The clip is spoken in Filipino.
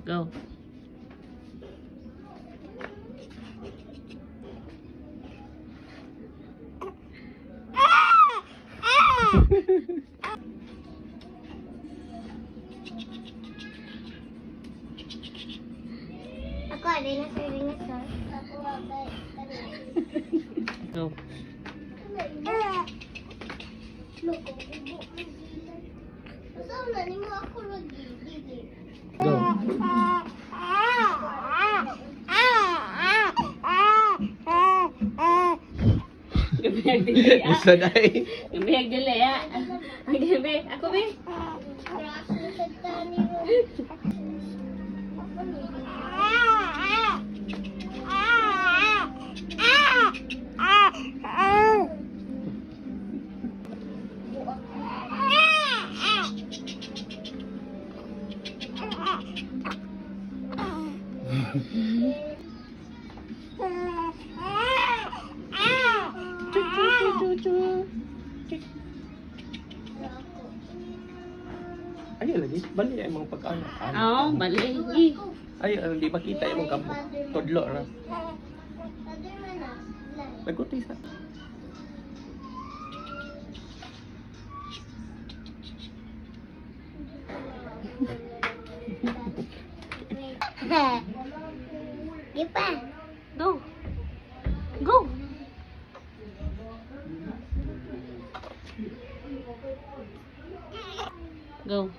Go. Ako, dinosaur. Ako, Go. Loko. Saan na ni mo ako lagi? Go. Gabihag dili ah. Isa dai. Gabihag dili ah. Ang gabi. Ako ba? Braso sa tani mo. Ayo lagi. Bali ay mga pagkano. Oo, bali. Ay, di makita yung kampo. Todlo ra. Nagkutis na. Di pa. Go. Go. Go.